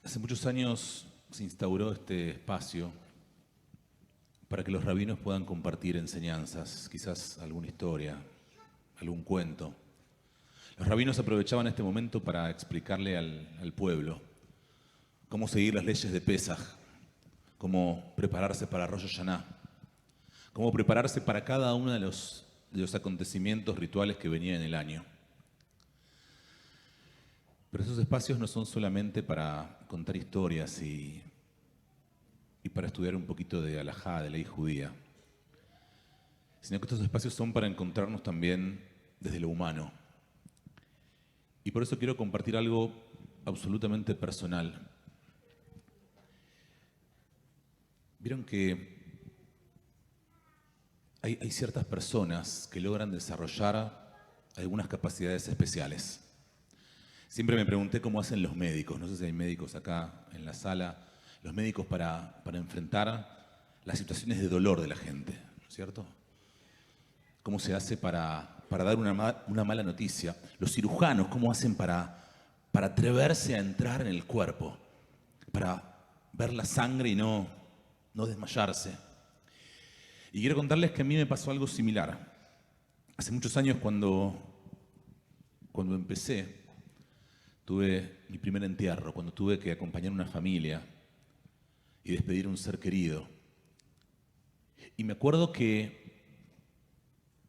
Hace muchos años se instauró este espacio para que los rabinos puedan compartir enseñanzas, quizás alguna historia, algún cuento. Los rabinos aprovechaban este momento para explicarle al pueblo cómo seguir las leyes de Pesaj, cómo prepararse para Rosh Hashanah, cómo prepararse para cada uno de los acontecimientos rituales que venían en el año. Pero esos espacios no son solamente para contar historias y para estudiar un poquito de halajá, de ley judía, sino que estos espacios son para encontrarnos también desde lo humano. Y por eso quiero compartir algo absolutamente personal. Vieron que hay ciertas personas que logran desarrollar algunas capacidades especiales. Siempre me pregunté cómo hacen los médicos, no sé si hay médicos acá en la sala, los médicos para enfrentar las situaciones de dolor de la gente, ¿no es cierto? ¿Cómo se hace para dar una mala noticia? Los cirujanos, ¿cómo hacen para atreverse a entrar en el cuerpo? Para ver la sangre y no desmayarse. Y quiero contarles que a mí me pasó algo similar. Hace muchos años cuando empecé, tuve mi primer entierro, cuando tuve que acompañar a una familia y despedir a un ser querido. Y me acuerdo que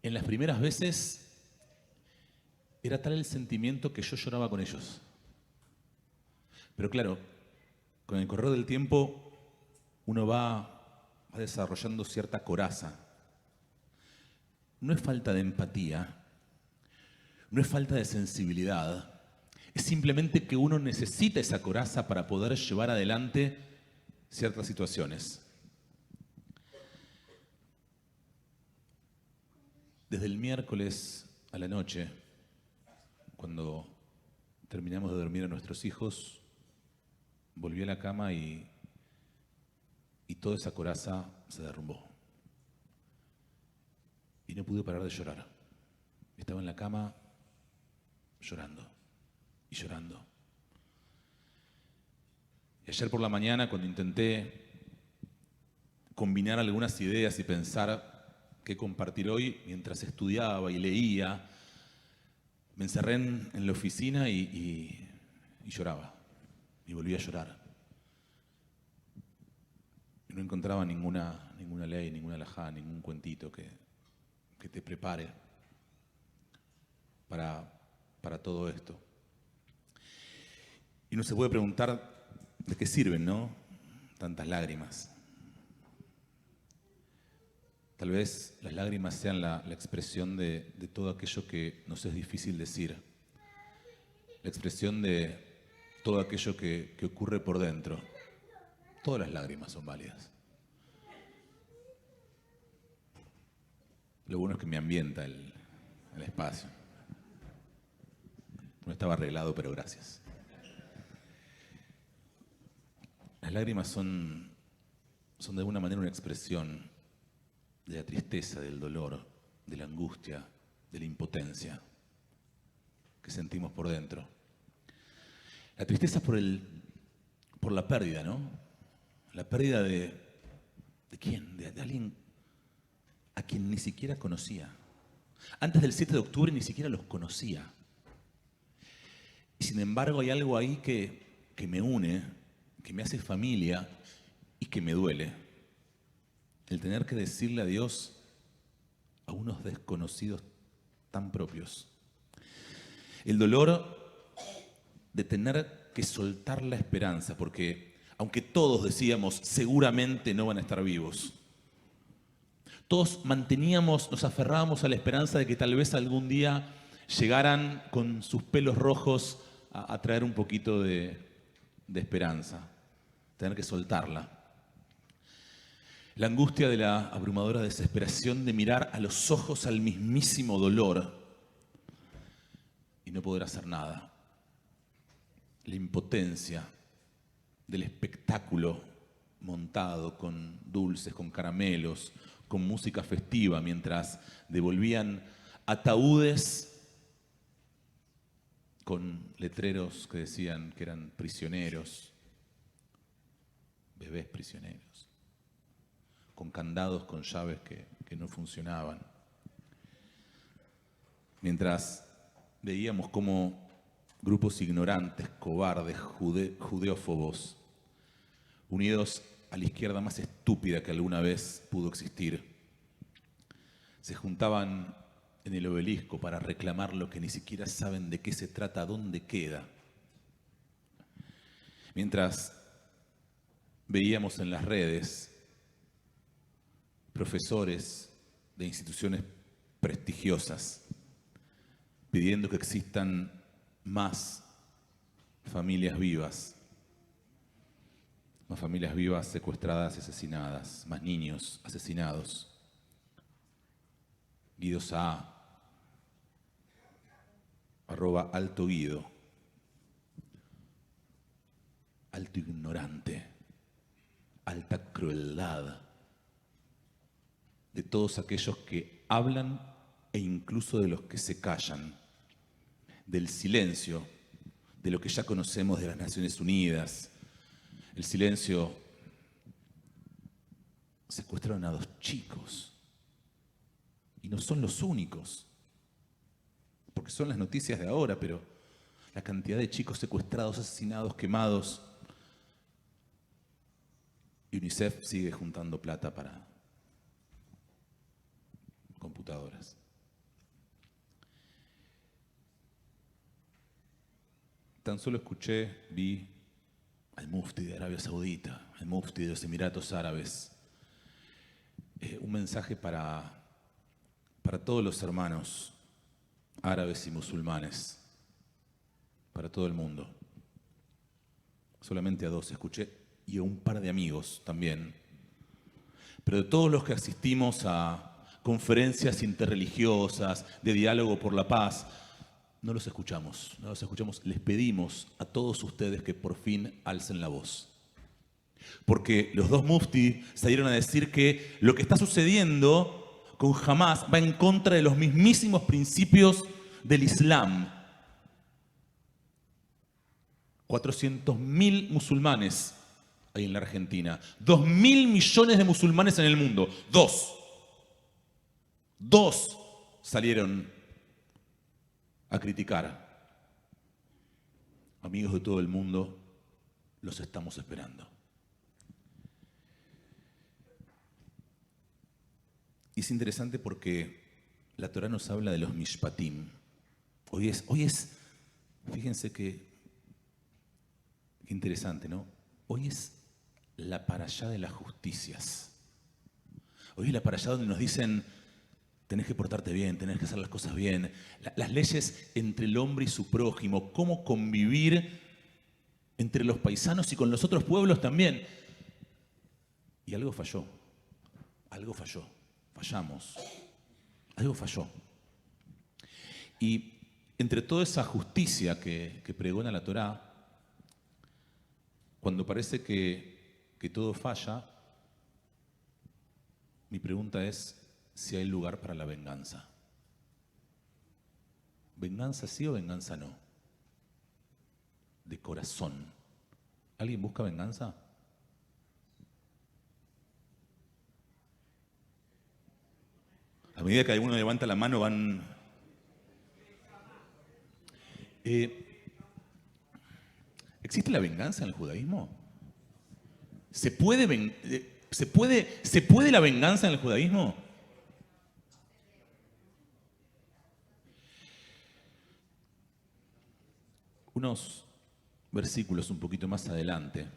en las primeras veces era tal el sentimiento que yo lloraba con ellos. Pero claro, con el correr del tiempo uno va desarrollando cierta coraza. No es falta de empatía, no es falta de sensibilidad. Es simplemente que uno necesita esa coraza para poder llevar adelante ciertas situaciones. Desde el miércoles a la noche, cuando terminamos de dormir a nuestros hijos, volví a la cama y toda esa coraza se derrumbó. Y no pude parar de llorar. Estaba en la cama llorando. Y llorando. Y ayer por la mañana, cuando intenté combinar algunas ideas y pensar qué compartir hoy, mientras estudiaba y leía, me encerré en la oficina y lloraba. Y volví a llorar. Y no encontraba ninguna ley, ninguna halajá, ningún cuentito que te prepare para todo esto. Y uno se puede preguntar de qué sirven, ¿no? Tantas lágrimas. Tal vez las lágrimas sean la expresión de todo aquello que nos es difícil decir. La expresión de todo aquello que ocurre por dentro. Todas las lágrimas son válidas. Lo bueno es que me ambienta el espacio. No estaba arreglado, pero gracias. Las lágrimas son de alguna manera una expresión de la tristeza, del dolor, de la angustia, de la impotencia que sentimos por dentro. La tristeza por la pérdida, ¿no? La pérdida ¿de quién? De alguien a quien ni siquiera conocía. Antes del 7 de octubre ni siquiera los conocía. Y sin embargo hay algo ahí que me une, que me hace familia y que me duele. El tener que decirle adiós a unos desconocidos tan propios. El dolor de tener que soltar la esperanza, porque aunque todos decíamos seguramente no van a estar vivos, todos nos aferrábamos a la esperanza de que tal vez algún día llegaran con sus pelos rojos a traer un poquito de esperanza. Tener que soltarla. La angustia de la abrumadora desesperación de mirar a los ojos al mismísimo dolor y no poder hacer nada. La impotencia del espectáculo montado con dulces, con caramelos, con música festiva, mientras devolvían ataúdes con letreros que decían que eran prisioneros bebés prisioneros, con candados, con llaves que no funcionaban. Mientras veíamos cómo grupos ignorantes, cobardes, judeófobos, unidos a la izquierda más estúpida que alguna vez pudo existir, se juntaban en el obelisco para reclamar lo que ni siquiera saben de qué se trata, dónde queda. Mientras veíamos en las redes profesores de instituciones prestigiosas pidiendo que existan más familias vivas secuestradas y asesinadas, más niños asesinados. Guido Saá, @altoguido, alto ignorante, alta crueldad de todos aquellos que hablan e incluso de los que se callan, del silencio, de lo que ya conocemos de las Naciones Unidas. El silencio. Secuestraron a 2 chicos. Y no son los únicos, porque son las noticias de ahora, pero la cantidad de chicos secuestrados, asesinados, quemados. Y UNICEF sigue juntando plata para computadoras. Tan solo vi al mufti de Arabia Saudita, al mufti de los Emiratos Árabes, un mensaje para todos los hermanos árabes y musulmanes, para todo el mundo. Solamente a 2 escuché y a un par de amigos también. Pero de todos los que asistimos a conferencias interreligiosas, de diálogo por la paz, no los escuchamos. Les pedimos a todos ustedes que por fin alcen la voz. Porque los 2 mufti salieron a decir que lo que está sucediendo con Hamás va en contra de los mismísimos principios del Islam. 400.000 musulmanes hay en la Argentina. 2.000 millones de musulmanes en el mundo. 2 salieron a criticar. Amigos de todo el mundo, los estamos esperando. Y es interesante porque la Torá nos habla de los mishpatim. Hoy es, fíjense qué interesante, ¿no? Hoy es la parashá de las justicias. Hoy es la parashá donde nos dicen: tenés que portarte bien, tenés que hacer las cosas bien. Las leyes entre el hombre y su prójimo, cómo convivir entre los paisanos y con los otros pueblos también. Y algo falló. Fallamos. Algo falló. Y entre toda esa justicia que pregona la Torá, cuando parece que todo falla, mi pregunta es si hay lugar para la venganza. ¿Venganza sí o venganza no? De corazón. ¿Alguien busca venganza? A medida que alguno levanta la mano van... ¿Existe la venganza en el judaísmo? ¿Se puede la venganza en el judaísmo? Unos versículos un poquito más adelante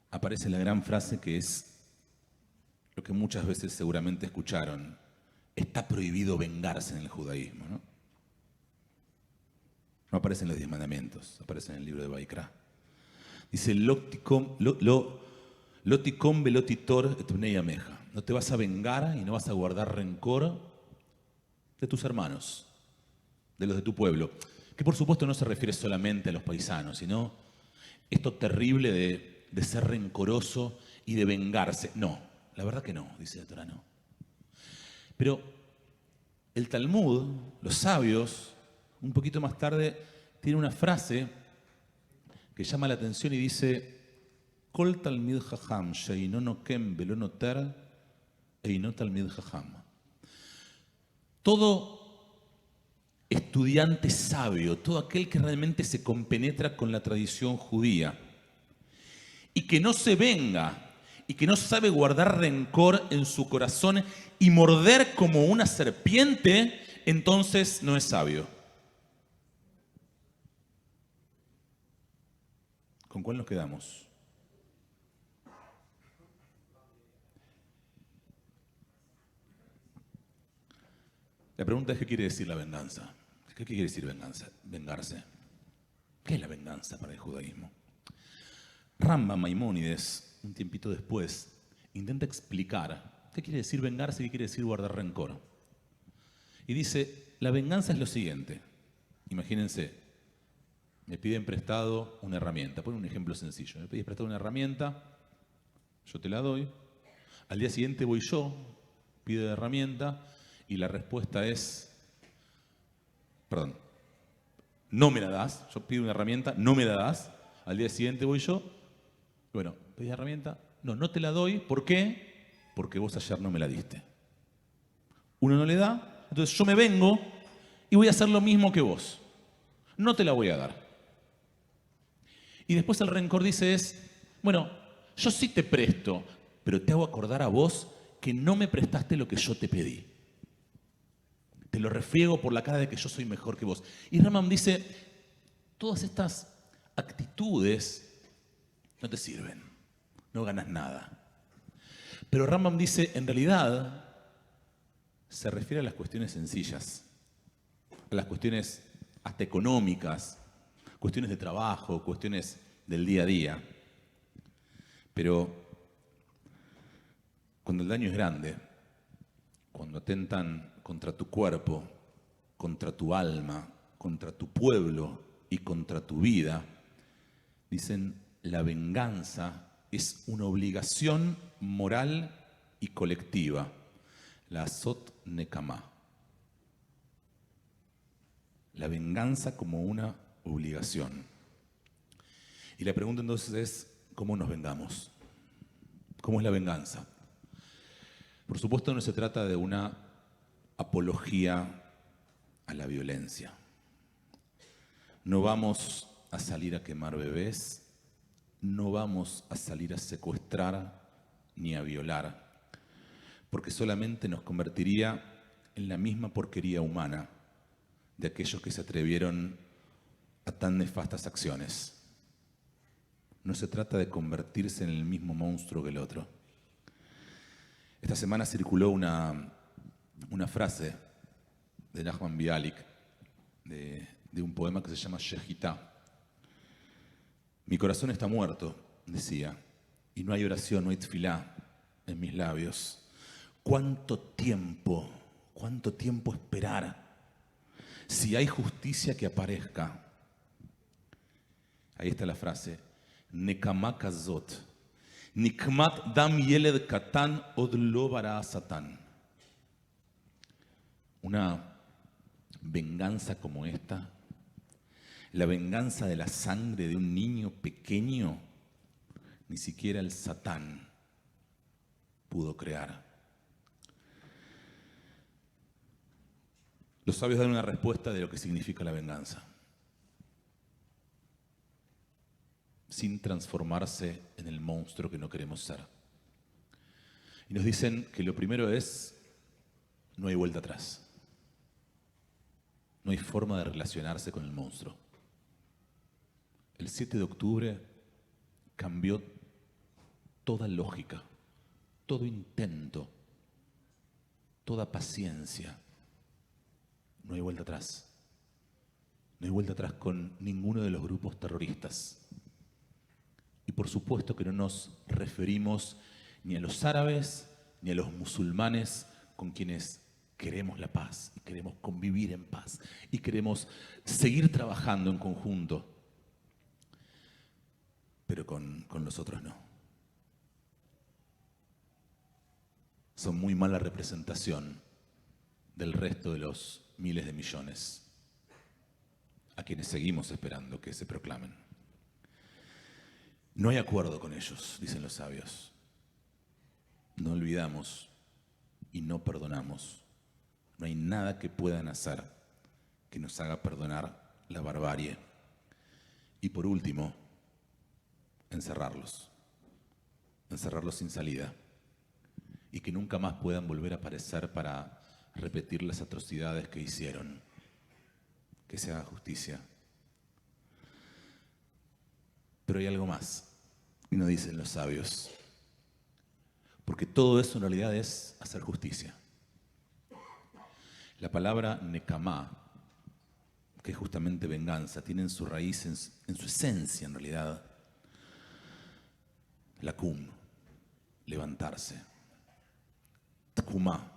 aparece la gran frase que es lo que muchas veces seguramente escucharon: está prohibido vengarse en el judaísmo, ¿no? No aparece en los 10 mandamientos, aparece en el libro de Baikra. Dice: Loticom velotitor et bnei ameja. No te vas a vengar y no vas a guardar rencor de tus hermanos, de los de tu pueblo. Que por supuesto no se refiere solamente a los paisanos, sino esto terrible de ser rencoroso y de vengarse. No, la verdad que no, dice la Torá, no. Pero el Talmud, los sabios, un poquito más tarde, tiene una frase que llama la atención y dice: Kol talmid jajam sheino nokem velo noter eino talmid jajam. Todo estudiante sabio, todo aquel que realmente se compenetra con la tradición judía y que no se venga y que no sabe guardar rencor en su corazón y morder como una serpiente, entonces no es sabio. ¿Con cuál nos quedamos? La pregunta es, ¿qué quiere decir la venganza? ¿Qué quiere decir venganza? Vengarse. ¿Qué es la venganza para el judaísmo? Rambam Maimónides, un tiempito después, intenta explicar qué quiere decir vengarse y qué quiere decir guardar rencor. Y dice, la venganza es lo siguiente. Imagínense, me piden prestado una herramienta. Pon un ejemplo sencillo. Me pides prestado una herramienta, yo te la doy. Al día siguiente voy yo, pido la herramienta y la respuesta es, perdón, no me la das. Yo pido una herramienta, no me la das. Al día siguiente voy yo. Bueno, pedí la herramienta. No, no te la doy. ¿Por qué? Porque vos ayer no me la diste. Uno no le da, entonces yo me vengo y voy a hacer lo mismo que vos. No te la voy a dar. Y después el rencor dice bueno, yo sí te presto, pero te hago acordar a vos que no me prestaste lo que yo te pedí. Te lo refriego por la cara de que yo soy mejor que vos. Y Rambam dice, todas estas actitudes no te sirven, no ganas nada. Pero Rambam dice, en realidad, se refiere a las cuestiones sencillas, a las cuestiones hasta económicas, cuestiones de trabajo, cuestiones del día a día. Pero cuando el daño es grande, cuando atentan contra tu cuerpo, contra tu alma, contra tu pueblo y contra tu vida, dicen, la venganza es una obligación moral y colectiva. La Azot Nekama. La venganza como una obligación. Y la pregunta entonces es, ¿cómo nos vengamos? ¿Cómo es la venganza? Por supuesto no se trata de una apología a la violencia. No vamos a salir a quemar bebés, no vamos a salir a secuestrar ni a violar, porque solamente nos convertiría en la misma porquería humana de aquellos que se atrevieron a tan nefastas acciones. No se trata de convertirse en el mismo monstruo que el otro. Esta semana circuló una frase de Nachman Bialik, de un poema que se llama Shejitá. Mi corazón está muerto, decía, y no hay oración, no hay tfilá en mis labios. ¿Cuánto tiempo esperar? Si hay justicia que aparezca. Ahí está la frase, Nekama kazot, Nikmat dam yeled katan od lo bara satan. Una venganza como esta, la venganza de la sangre de un niño pequeño, ni siquiera el Satán pudo crear. Los sabios dan una respuesta de lo que significa la venganza, sin transformarse en el monstruo que no queremos ser. Y nos dicen que lo primero es, no hay vuelta atrás. No hay forma de relacionarse con el monstruo. El 7 de octubre cambió toda lógica, todo intento, toda paciencia. No hay vuelta atrás. No hay vuelta atrás con ninguno de los grupos terroristas. Y por supuesto que no nos referimos ni a los árabes ni a los musulmanes con quienes queremos la paz y queremos convivir en paz y queremos seguir trabajando en conjunto. Pero con los otros no. Son muy mala representación del resto de los miles de millones a quienes seguimos esperando que se proclamen. No hay acuerdo con ellos, dicen los sabios. No olvidamos y no perdonamos. No hay nada que puedan hacer que nos haga perdonar la barbarie. Y por último, encerrarlos. Encerrarlos sin salida. Y que nunca más puedan volver a aparecer para repetir las atrocidades que hicieron. Que se haga justicia. Pero hay algo más, y nos dicen los sabios. Porque todo eso en realidad es hacer justicia. La palabra nekamá, que es justamente venganza, tiene en su raíz, en su esencia en realidad, lakum, levantarse. Tkumá.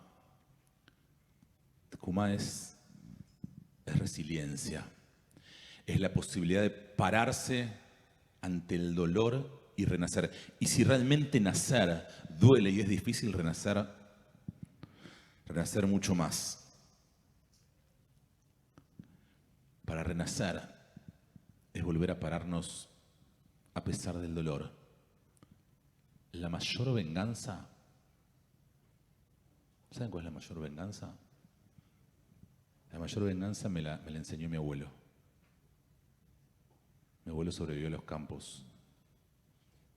Tkumá es resiliencia. Es la posibilidad de pararse ante el dolor y renacer. Y si realmente nacer duele y es difícil, renacer mucho más. Para renacer es volver a pararnos a pesar del dolor. La mayor venganza, ¿saben cuál es la mayor venganza? La mayor venganza me la enseñó mi abuelo. Mi abuelo sobrevivió a los campos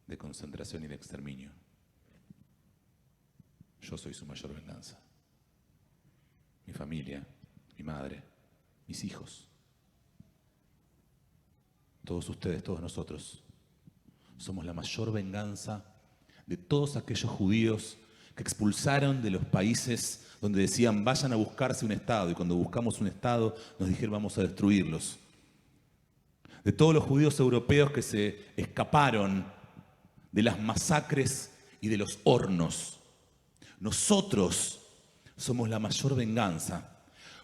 de concentración y de exterminio. Yo soy su mayor venganza. Mi familia, mi madre, mis hijos. Todos ustedes, todos nosotros, somos la mayor venganza de todos aquellos judíos que expulsaron de los países donde decían vayan a buscarse un Estado, y cuando buscamos un Estado nos dijeron vamos a destruirlos. De todos los judíos europeos que se escaparon de las masacres y de los hornos. Nosotros somos la mayor venganza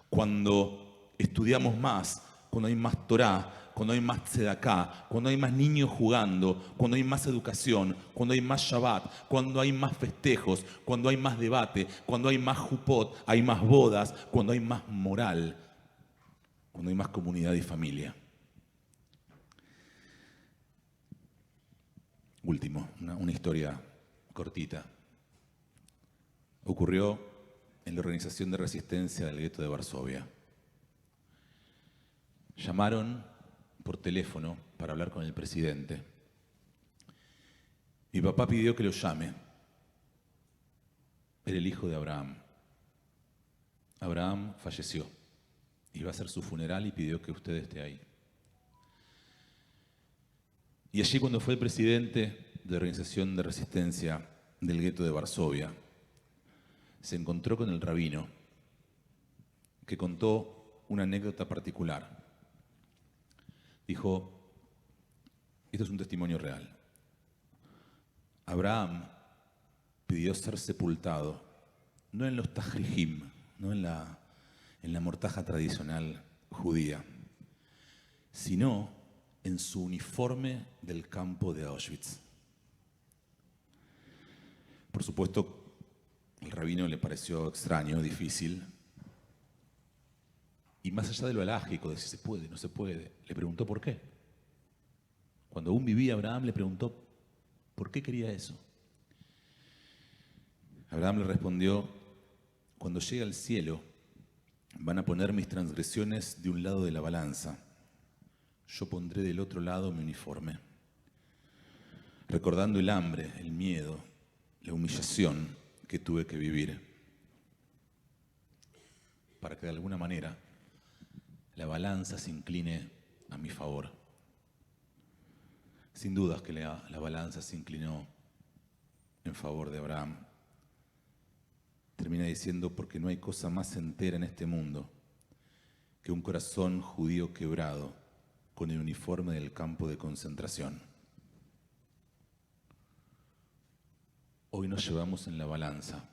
cuando estudiamos más, cuando hay más Torá, cuando hay más tzedaká, cuando hay más niños jugando, cuando hay más educación, cuando hay más Shabbat, cuando hay más festejos, cuando hay más debate, cuando hay más jupot, hay más bodas, cuando hay más moral, cuando hay más comunidad y familia. Último, una historia cortita. Ocurrió en la organización de resistencia del gueto de Varsovia. Llamaron por teléfono para hablar con el presidente. Mi papá pidió que lo llame. Era el hijo de Abraham. Abraham falleció. Iba a hacer su funeral y pidió que usted esté ahí. Y allí cuando fue el presidente de la organización de resistencia del gueto de Varsovia, se encontró con el rabino que contó una anécdota particular. Dijo, esto es un testimonio real. Abraham pidió ser sepultado, no en los tajrijim, no en la mortaja tradicional judía, sino en su uniforme del campo de Auschwitz. Por supuesto, el rabino le pareció extraño, difícil, y más allá de lo alágico, de si se puede, no se puede, le preguntó por qué. Cuando aún vivía Abraham, le preguntó por qué quería eso. Abraham le respondió, cuando llegue al cielo, van a poner mis transgresiones de un lado de la balanza. Yo pondré del otro lado mi uniforme. Recordando el hambre, el miedo, la humillación que tuve que vivir, para que de alguna manera la balanza se incline a mi favor. Sin dudas que la balanza se inclinó en favor de Abraham. Termina diciendo, porque no hay cosa más entera en este mundo que un corazón judío quebrado con el uniforme del campo de concentración. Hoy nos llevamos en la balanza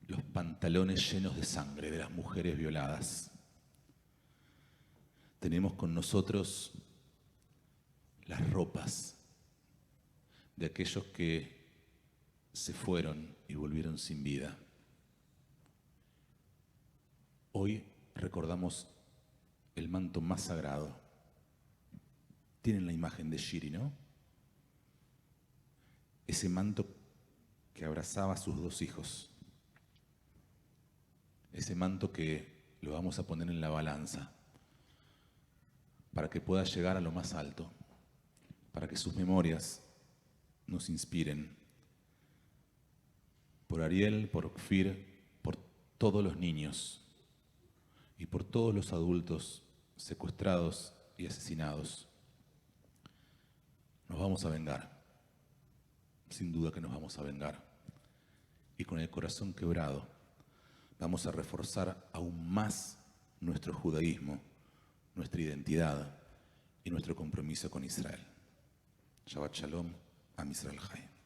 los pantalones llenos de sangre de las mujeres violadas. Tenemos con nosotros las ropas de aquellos que se fueron y volvieron sin vida. Hoy recordamos el manto más sagrado, Tienen la imagen de Shiri, ¿no? Ese manto que abrazaba a sus dos hijos. Ese manto que lo vamos a poner en la balanza para que pueda llegar a lo más alto, para que sus memorias nos inspiren. Por Ariel, por Kfir, por todos los niños y por todos los adultos secuestrados y asesinados. Nos vamos a vengar, sin duda que nos vamos a vengar. Y con el corazón quebrado vamos a reforzar aún más nuestro judaísmo, nuestra identidad y nuestro compromiso con Israel. Shabbat Shalom, Am Israel Chai.